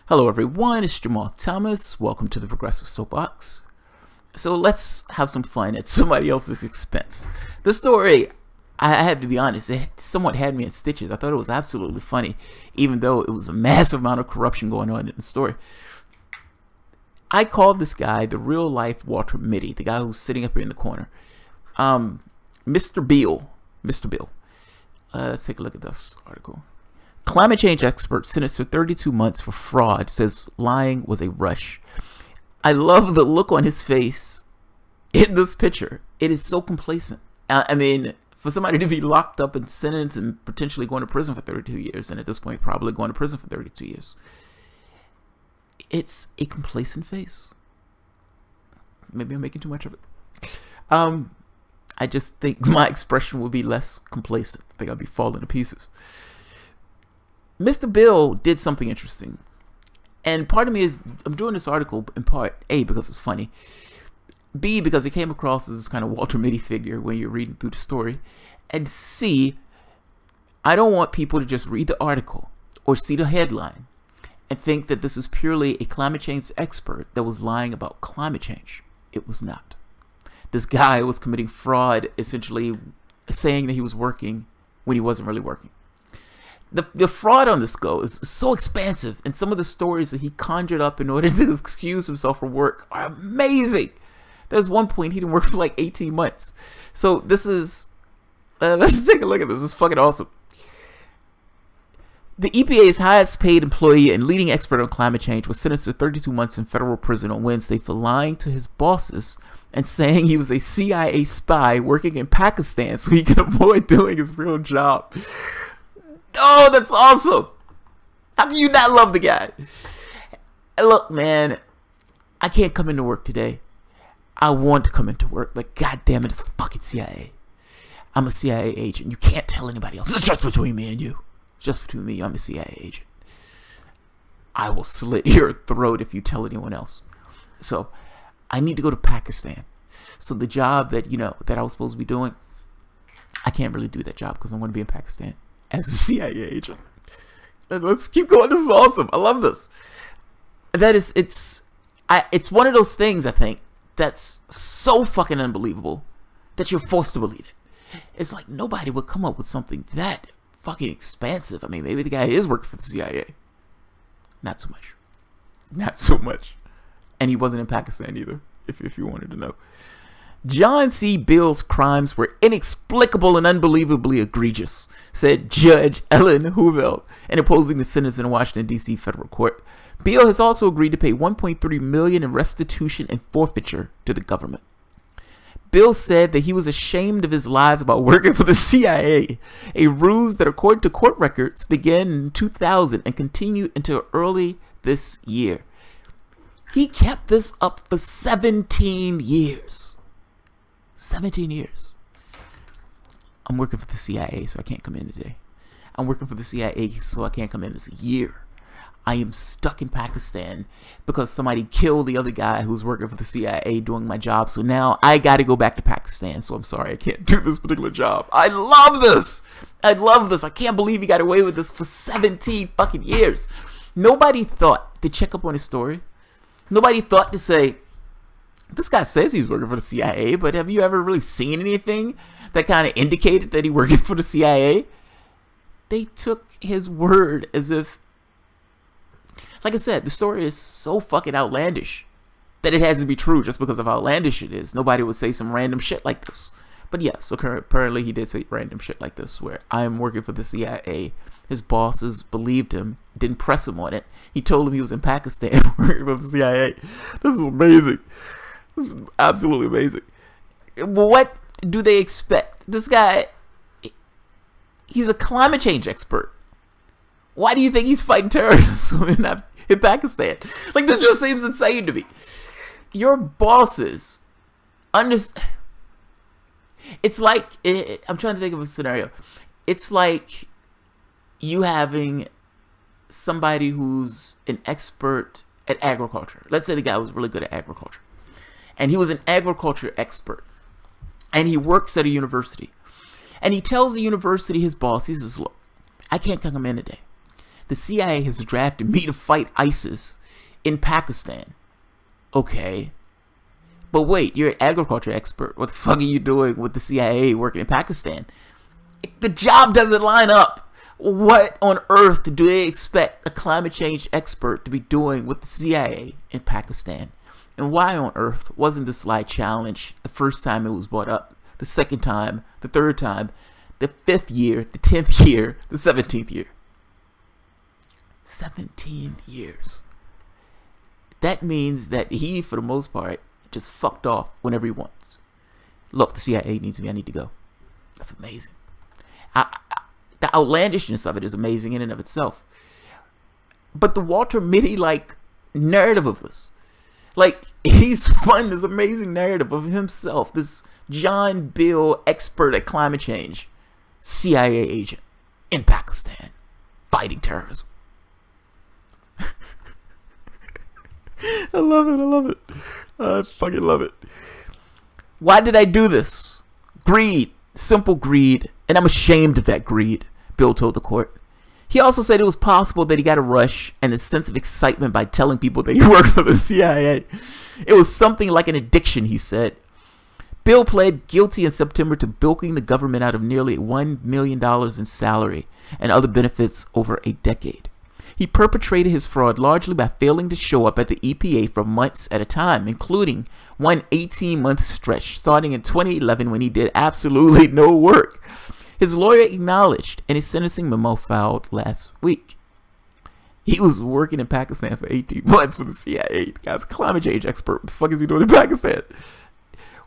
Hello everyone, it's Jamal Thomas. Welcome to the Progressive Soapbox. So let's have some fun at somebody else's expense. The story, I have to be honest, it somewhat had me in stitches. I thought it was absolutely funny, even though it was a massive amount of corruption going on in the story. I called this guy the real life Walter Mitty, the guy who's sitting up here in the corner. Mr. Beale. Let's take a look at this article. Climate change expert sentenced to 32 months for fraud, says lying was a rush. I love the look on his face in this picture. It is so complacent. I mean, for somebody to be locked up and sentenced and potentially going to prison for 32 years, and at this point probably going to prison for 32 years, it's a complacent face. Maybe I'm making too much of it. I just think my expression would be less complacent. I think I'd be falling to pieces. Mr. Bill did something interesting. And part of me is, I'm doing this article in part A, because it's funny. B, because it came across as this kind of Walter Mitty figure when you're reading through the story. And C, I don't want people to just read the article or see the headline and think that this is purely a climate change expert that was lying about climate change. It was not. This guy was committing fraud, essentially saying that he was working when he wasn't really working. The fraud on this go is so expansive, and some of the stories that he conjured up in order to excuse himself from work are amazing. There's one point he didn't work for like 18 months. So this is, let's take a look at this. This is fucking awesome. The EPA's highest paid employee and leading expert on climate change was sentenced to 32 months in federal prison on Wednesday for lying to his bosses and saying he was a CIA spy working in Pakistan so he could avoid doing his real job. Oh, that's awesome. How can you not love the guy? Look, man, I can't come into work today. I want to come into work, but god damn it, it's the fucking CIA. I'm a CIA agent. You can't tell anybody else. It's just between me and you. Just between me, I'm a CIA agent. I will slit your throat if you tell anyone else. So, I need to go to Pakistan. So the job that, that I was supposed to be doing, I can't really do that job because I'm going to be in Pakistan as a CIA agent. And let's keep going. This is awesome. I love this. It's one of those things, I think, that's so fucking unbelievable that you're forced to believe it. It's like nobody would come up with something that fucking expansive. I mean, maybe the guy is working for the CIA. Not so much. Not so much. And he wasn't in Pakistan either, if you wanted to know. John C. Beale's crimes were inexplicable and unbelievably egregious, said Judge Ellen Hooveld in opposing the sentence in a Washington, D.C. federal court. Beale has also agreed to pay $1.3 million in restitution and forfeiture to the government. Beale said that he was ashamed of his lies about working for the CIA, a ruse that, according to court records, began in 2000 and continued until early this year. He kept this up for 17 years. 17 years. I'm working for the CIA, so I can't come in today. I'm working for the CIA, so I can't come in this year. I am stuck in Pakistan because somebody killed the other guy who's working for the CIA doing my job. So now I got to go back to Pakistan. So I'm sorry, I can't do this particular job. I love this. I love this. I can't believe he got away with this for 17 fucking years. Nobody thought to check up on his story. Nobody thought to say, this guy says he's working for the CIA, but have you ever really seen anything that kind of indicated that he working for the CIA? They took his word as if, like I said, the story is so fucking outlandish that it has to be true just because of how outlandish it is. Nobody would say some random shit like this. But yes, apparently he did say random shit like this, where I am working for the CIA. His bosses believed him, didn't press him on it. He told him he was in Pakistan working for the CIA. This is amazing. This is absolutely amazing. What do they expect? This guy, he's a climate change expert. Why do you think he's fighting terrorism in Pakistan? Like, this just seems insane to me. Your bosses understand. It's like, I'm trying to think of a scenario. It's like you having somebody who's an expert at agriculture. Let's say the guy was really good at agriculture. And he was an agriculture expert. And he works at a university. And he tells the university, his boss, he says, look, I can't come in today The CIA has drafted me to fight ISIS in Pakistan. Okay. But wait, you're an agriculture expert. What the fuck are you doing with the CIA working in Pakistan? The job doesn't line up. What on earth do they expect a climate change expert to be doing with the CIA in Pakistan? And why on earth wasn't this slide challenged the first time it was brought up, the second time, the third time, the 5th year, the 10th year, the 17th year? 17 years. That means that he, for the most part, just fucked off whenever he wants. Look, the CIA needs me. I need to go. That's amazing. The outlandishness of it is amazing in and of itself. But the Walter Mitty, like, narrative of this. Like, he's spun this amazing narrative of himself. This John Bill, expert at climate change, CIA agent in Pakistan, fighting terrorism. I love it. I love it. I fucking love it. Why did I do this? Greed. Simple greed. And I'm ashamed of that greed, Bill told the court. He also said it was possible that he got a rush and a sense of excitement by telling people that he worked for the CIA. It was something like an addiction, he said. Bill pled guilty in September to bilking the government out of nearly $1 million in salary and other benefits over a decade. He perpetrated his fraud largely by failing to show up at the EPA for months at a time, including one 18-month stretch starting in 2011 when he did absolutely no work. His lawyer acknowledged in his sentencing memo filed last week. He was working in Pakistan for 18 months for the CIA. The guy's a climate change expert. What the fuck is he doing in Pakistan?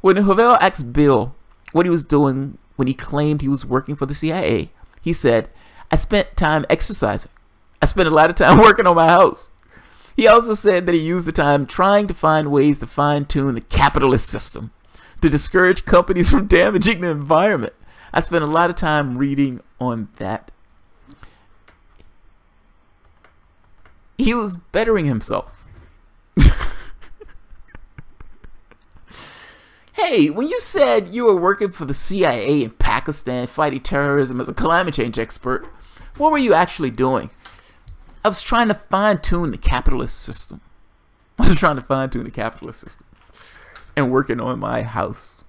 When Havel asked Bill what he was doing when he claimed he was working for the CIA, he said, "I spent time exercising. I spent a lot of time working on my house." He also said that he used the time trying to find ways to fine-tune the capitalist system to discourage companies from damaging the environment. I spent a lot of time reading on that. He was bettering himself. Hey, when you said you were working for the CIA in Pakistan fighting terrorism as a climate change expert, what were you actually doing? I was trying to fine-tune the capitalist system. And working on my house.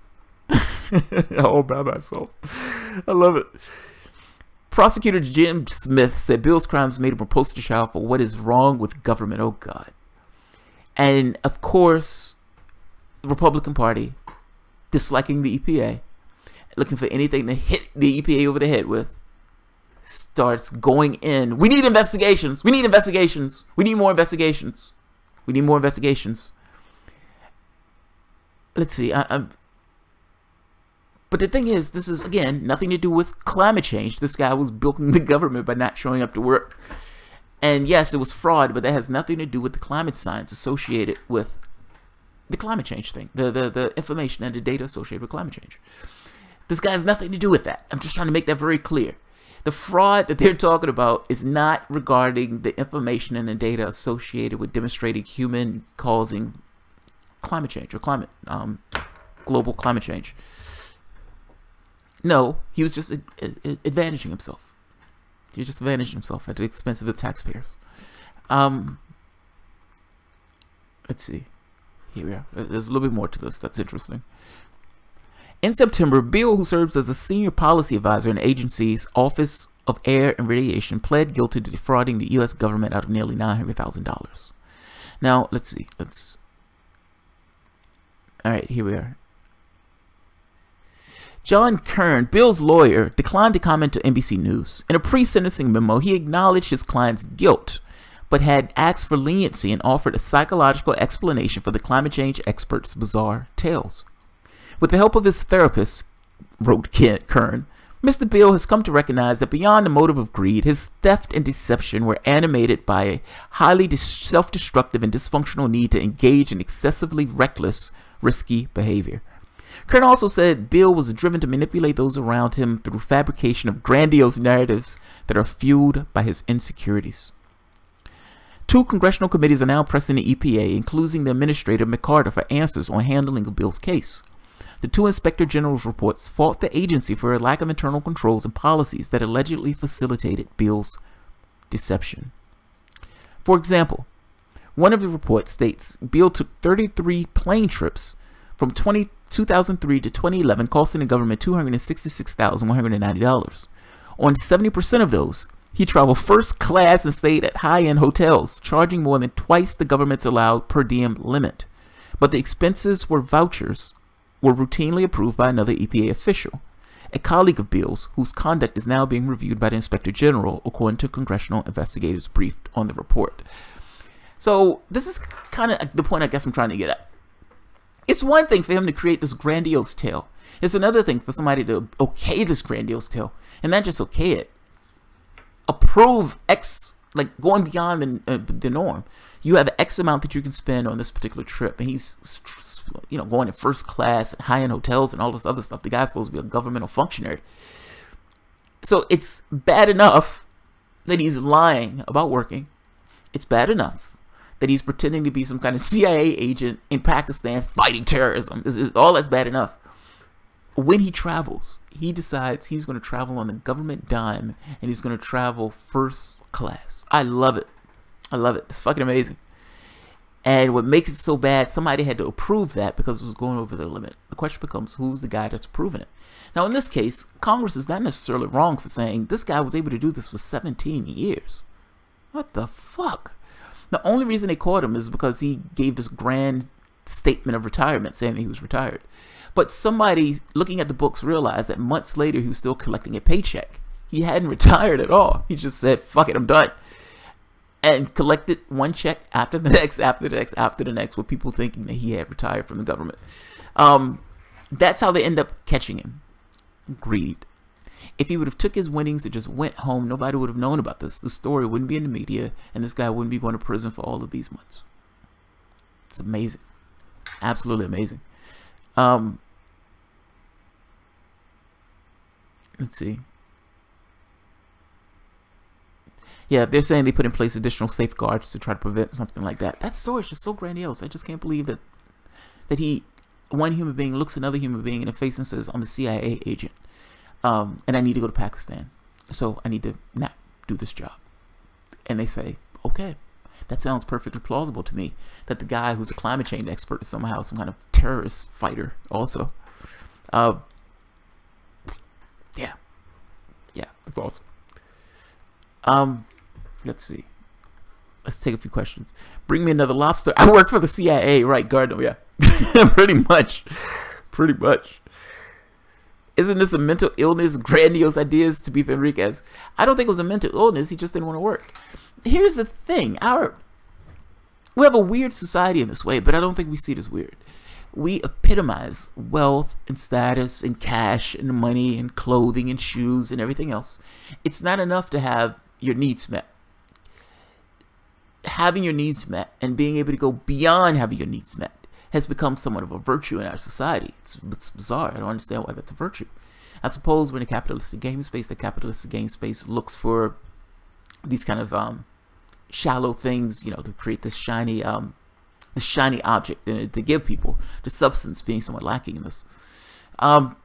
All by myself. I love it. Prosecutor Jim Smith said Bill's crimes made him a poster child for what is wrong with government. Oh, God. And, of course, the Republican Party, disliking the EPA, looking for anything to hit the EPA over the head with, starts going in. We need investigations. We need investigations. We need more investigations. We need more investigations. Let's see. But the thing is, this is, again, nothing to do with climate change. This guy was bilking the government by not showing up to work. And yes, it was fraud, but that has nothing to do with the climate science associated with the climate change thing. The information and the data associated with climate change. This guy has nothing to do with that. I'm just trying to make that very clear. The fraud that they're talking about is not regarding the information and the data associated with demonstrating human causing climate change or global climate change. No, he was just advantaging himself. He was just advantaging himself at the expense of the taxpayers. Let's see. Here we are. There's a little bit more to this that's interesting. In September, Bill, who serves as a senior policy advisor in the agency's Office of Air and Radiation, pled guilty to defrauding the U.S. government out of nearly $900,000. Now, let's see. All right, here we are. John Kern, Bill's lawyer, declined to comment to NBC News. In a pre-sentencing memo, he acknowledged his client's guilt, but had asked for leniency and offered a psychological explanation for the climate change expert's bizarre tales. With the help of his therapist, wrote Kern, Mr. Bill has come to recognize that beyond the motive of greed, his theft and deception were animated by a highly self-destructive and dysfunctional need to engage in excessively reckless, risky behavior. Kern also said Bill was driven to manipulate those around him through fabrication of grandiose narratives that are fueled by his insecurities. 2 congressional committees are now pressing the EPA, including the Administrator McCarter, for answers on handling of Bill's case. The 2 Inspector General's reports fault the agency for a lack of internal controls and policies that allegedly facilitated Bill's deception. For example, one of the reports states Beale took 33 plane trips from 2003 to 2011, costing the government $266,190. On 70% of those, he traveled first class and stayed at high-end hotels, charging more than twice the government's allowed per diem limit. But the expenses were vouchers were routinely approved by another EPA official, a colleague of Beale's, whose conduct is now being reviewed by the Inspector General, according to congressional investigators briefed on the report. So this is kind of the point I guess I'm trying to get at. It's one thing for him to create this grandiose tale. It's another thing for somebody to okay this grandiose tale, and not just okay it, approve X, like going beyond the norm. You have X amount that you can spend on this particular trip, and he's, you know, going in first class at high-end hotels and all this other stuff. The guy's supposed to be a governmental functionary. So it's bad enough that he's lying about working. It's bad enough that he's pretending to be some kind of CIA agent in Pakistan fighting terrorism. All that's bad enough. When he travels, he decides he's going to travel on the government dime, and he's going to travel first class. I love it. I love it. It's fucking amazing. And what makes it so bad, somebody had to approve that because it was going over the limit. The question becomes, who's the guy that's approving it? Now, in this case, Congress is not necessarily wrong for saying this guy was able to do this for 17 years. What the fuck? The only reason they caught him is because he gave this grand statement of retirement saying that he was retired. But somebody looking at the books realized that months later he was still collecting a paycheck. He hadn't retired at all. He just said, fuck it, I'm done. And collected one check after the next, after the next, after the next, with people thinking that he had retired from the government. That's how they end up catching him. Greed. If he would have took his winnings and just went home, nobody would have known about this. The story wouldn't be in the media, and this guy wouldn't be going to prison for all of these months. It's amazing. Absolutely amazing. Let's see. Yeah, they're saying they put in place additional safeguards to try to prevent something like that. That story is just so grandiose. I just can't believe that one human being looks another human being in the face and says, I'm a CIA agent, and I need to go to Pakistan, so I need to not do this job. And they say, okay, that sounds perfectly plausible to me, that the guy who's a climate change expert is somehow some kind of terrorist fighter also. Yeah, that's awesome. Let's see. Let's take a few questions. Bring me another lobster. I work for the CIA, right, Gardner? Yeah, pretty much. Isn't this a mental illness? Grandiose ideas to Beef Enriquez. I don't think it was a mental illness. He just didn't want to work. Here's the thing. We have a weird society in this way, but I don't think we see it as weird. We epitomize wealth and status and cash and money and clothing and shoes and everything else. It's not enough to have your needs met. Having your needs met and being able to go beyond having your needs met has become somewhat of a virtue in our society. It's bizarre. I don't understand why that's a virtue. I suppose when the capitalistic game space looks for these kind of shallow things, you know, to create this shiny object and to give people the substance being somewhat lacking in this. Oh,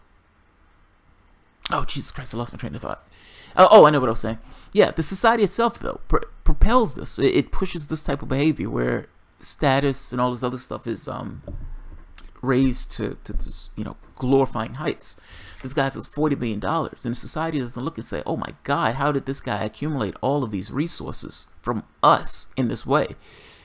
Jesus Christ, I lost my train of thought. Oh, I know what I was saying. Yeah, the society itself, though, propels this. It pushes this type of behavior where status and all this other stuff is raised to you know, glorifying heights. This guy says $40 billion, and society doesn't look and say, oh my God, how did this guy accumulate all of these resources from us in this way?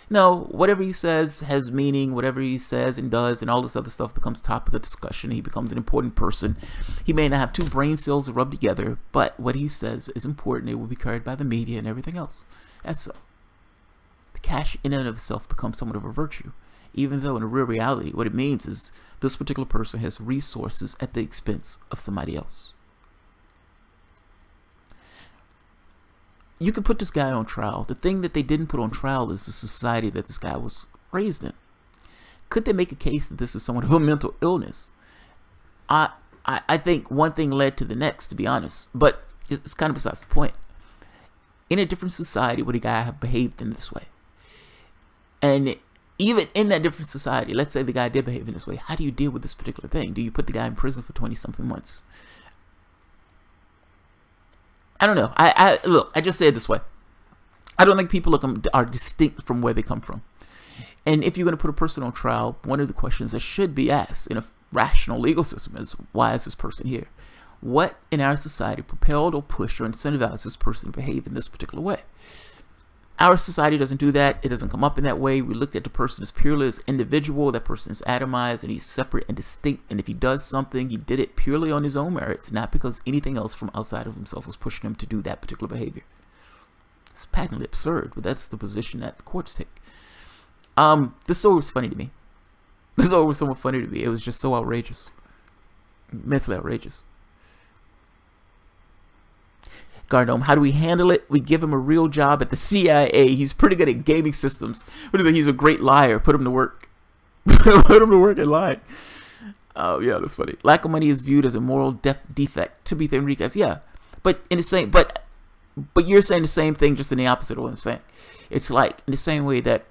No, whatever he says has meaning. Whatever he says and does and all this other stuff becomes topic of discussion. He becomes an important person. He may not have two brain cells to rub together, but what he says is important. It will be carried by the media and everything else. That's so. The cash in and of itself becomes somewhat of a virtue, even though in a real reality, what it means is this particular person has resources at the expense of somebody else. You could put this guy on trial. The thing that they didn't put on trial is the society that this guy was raised in. Could they make a case that this is somewhat of a mental illness? I think one thing led to the next, to be honest. But it's kind of besides the point. In a different society, would a guy have behaved in this way? And even in that different society, let's say the guy did behave in this way, how do you deal with this particular thing? Do you put the guy in prison for 20-something months? I don't know. Look, I just say it this way. I don't think people are distinct from where they come from. And if you're going to put a person on trial, one of the questions that should be asked in a rational legal system is, why is this person here? What in our society propelled or pushed or incentivized this person to behave in this particular way? Our society doesn't do that. It doesn't come up in that way. We look at the person as purely as individual. That person is atomized and he's separate and distinct. And if he does something, he did it purely on his own merits, not because anything else from outside of himself was pushing him to do that particular behavior. It's patently absurd, but that's the position that the courts take. This story was funny to me. This story was somewhat funny to me. It was just so outrageous. Immensely outrageous. Gardome, how do we handle it? We give him a real job at the CIA. He's pretty good at gaming systems. What do you think? He's a great liar. Put him to work. Put him to work and lie. Oh, yeah, that's funny. Lack of money is viewed as a moral defect. To be Enriquez, yeah. But in the same, but you're saying the same thing, just in the opposite of what I'm saying. It's like in the same way that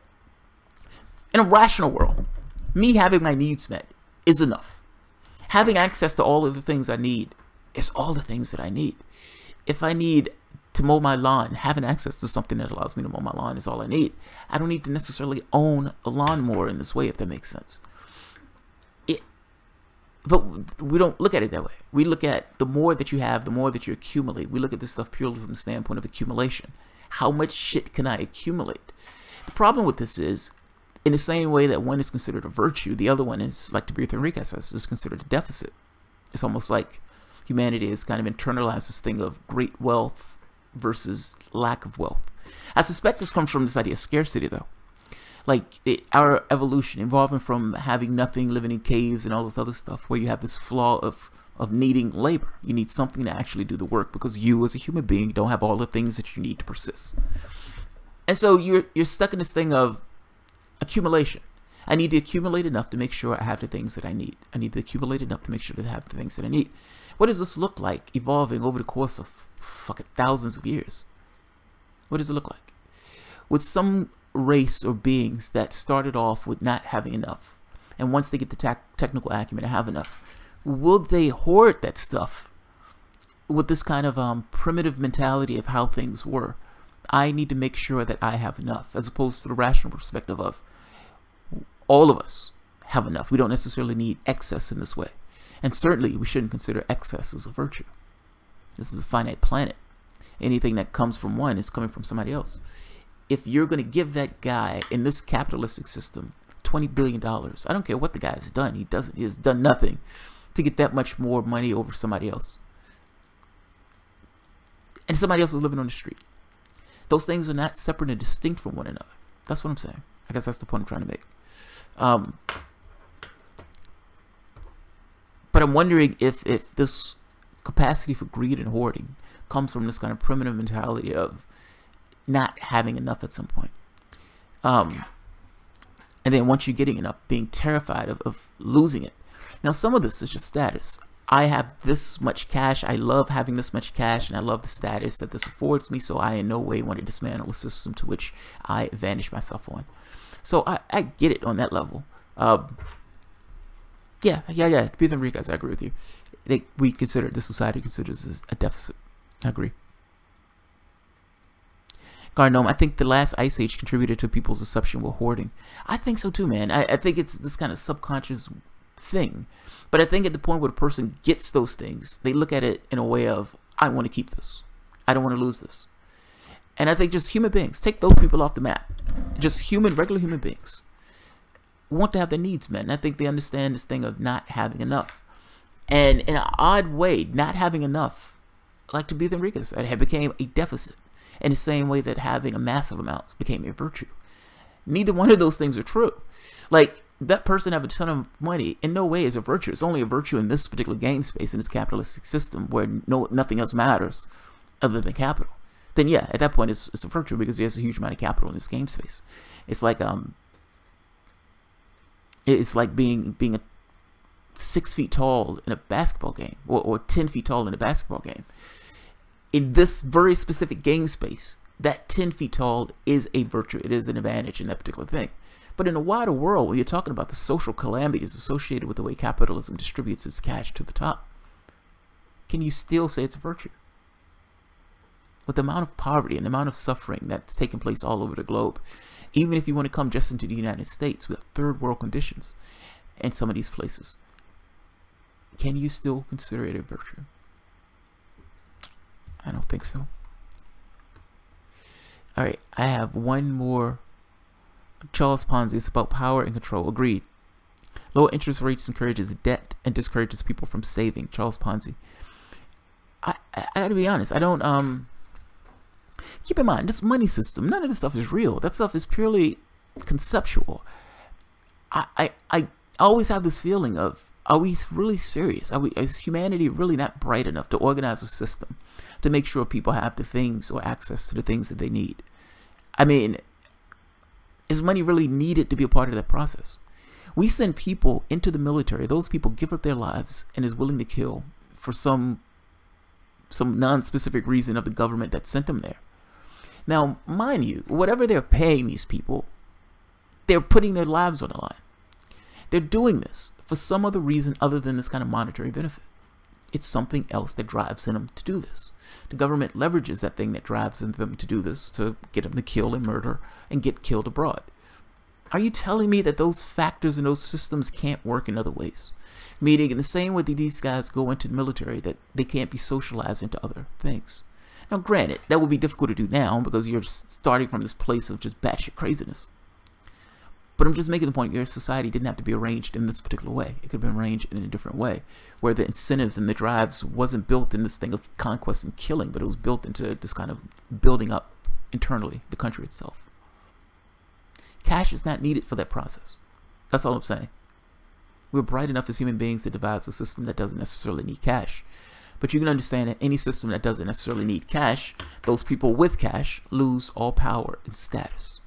in a rational world, me having my needs met is enough. Having access to all of the things I need is all the things that I need. If I need to mow my lawn, having access to something that allows me to mow my lawn is all I need. I don't need to necessarily own a lawnmower in this way, if that makes sense. But we don't look at it that way. We look at the more that you have, the more that you accumulate. We look at this stuff purely from the standpoint of accumulation. How much shit can I accumulate? The problem with this is, in the same way that one is considered a virtue, the other one is, like Tabitha Enriquez says, is considered a deficit. It's almost like humanity has kind of internalized this thing of great wealth versus lack of wealth. I suspect this comes from this idea of scarcity, though. Like our evolution, evolving from having nothing, living in caves and all this other stuff, where you have this flaw of needing labor. You need something to actually do the work because you, as a human being, don't have all the things that you need to persist. And so you're stuck in this thing of accumulation. I need to accumulate enough to make sure I have the things that I need. I need to accumulate enough to make sure that I have the things that I need. What does this look like evolving over the course of fucking thousands of years? What does it look like? With some race or beings that started off with not having enough, and once they get the technical acumen to have enough, will they hoard that stuff with this kind of primitive mentality of how things were? I need to make sure that I have enough, as opposed to the rational perspective of all of us have enough. We don't necessarily need excess in this way. And certainly we shouldn't consider excess as a virtue. This is a finite planet. Anything that comes from one is coming from somebody else. If you're going to give that guy in this capitalistic system $20 billion, I don't care what the guy has done. He has done nothing to get that much more money over somebody else. And somebody else is living on the street. Those things are not separate and distinct from one another. That's what I'm saying. I guess that's the point I'm trying to make. But I'm wondering if this capacity for greed and hoarding comes from this kind of primitive mentality of not having enough at some point. And then once you're getting enough, being terrified of losing it. Now, some of this is just status. I have this much cash. I love having this much cash, and I love the status that this affords me, so I in no way want to dismantle a system to which I advantage myself on. So I get it on that level. Yeah. Tabitha Enriquez, I agree with you. The society considers this a deficit. I agree. Garnome, I think the last ice age contributed to people's assumption with hoarding. I think so too, man. I think it's this kind of subconscious thing. But I think at the point where the person gets those things, they look at it in a way of, I want to keep this. I don't want to lose this. And I think just human beings, take those people off the map. Just regular human beings want to have their needs met. And I think they understand this thing of not having enough. And in an odd way, not having enough, like Tabitha Enriquez said, it became a deficit. In the same way that having a massive amount became a virtue. Neither one of those things are true. Like, that person have a ton of money in no way is a virtue. It's only a virtue in this particular game space, in this capitalistic system where nothing else matters other than capital. Then yeah, at that point it's a virtue because he has a huge amount of capital in this game space. It's like being a 6 feet tall in a basketball game, or 10 feet tall in a basketball game. In this very specific game space, that 10 feet tall is a virtue. It is an advantage in that particular thing. But in a wider world, when you're talking about the social calamities associated with the way capitalism distributes its cash to the top, can you still say it's a virtue? with the amount of poverty and the amount of suffering that's taking place all over the globe, even if you want to come just into the United States, we have third world conditions in some of these places. Can you still consider it a virtue? I don't think so. All right, I have one more. Charles Ponzi, it's about power and control. Agreed. Low interest rates encourages debt and discourages people from saving. Charles Ponzi. I gotta be honest. I don't keep in mind this money system. None of this stuff is real. That stuff is purely conceptual. I always have this feeling of, are we really serious? Is humanity really not bright enough to organize a system to make sure people have the things or access to the things that they need? I mean, is money really needed to be a part of that process? We send people into the military. Those people give up their lives and is willing to kill for some non-specific reason of the government that sent them there. Now, mind you, whatever they're paying these people, they're putting their lives on the line. They're doing this for some other reason other than this kind of monetary benefit. It's something else that drives them to do this. The government leverages that thing that drives them to do this to get them to kill and murder and get killed abroad. Are you telling me that those factors and those systems can't work in other ways? Meaning in the same way that these guys go into the military, that they can't be socialized into other things. Now granted, that would be difficult to do now because you're starting from this place of just batshit craziness. But I'm just making the point, your society didn't have to be arranged in this particular way. It could have been arranged in a different way, where the incentives and the drives wasn't built in this thing of conquest and killing, but it was built into this kind of building up internally the country itself. Cash is not needed for that process. That's all I'm saying. We're bright enough as human beings to devise a system that doesn't necessarily need cash. But you can understand that any system that doesn't necessarily need cash, those people with cash lose all power and status.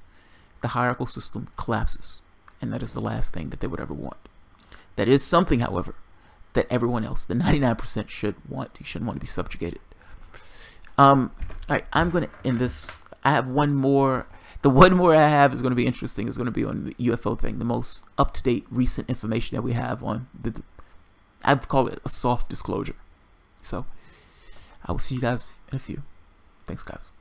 The hierarchical system collapses, and that is the last thing that they would ever want. That is something, however, that everyone else, the 99%, should want. You shouldn't want to be subjugated. All right, I'm going to end this. I have one more. The one more I have is going to be interesting. It's going to be on the UFO thing, the most up-to-date recent information that we have on I've called it a soft disclosure. So I will see you guys in a few. Thanks, guys.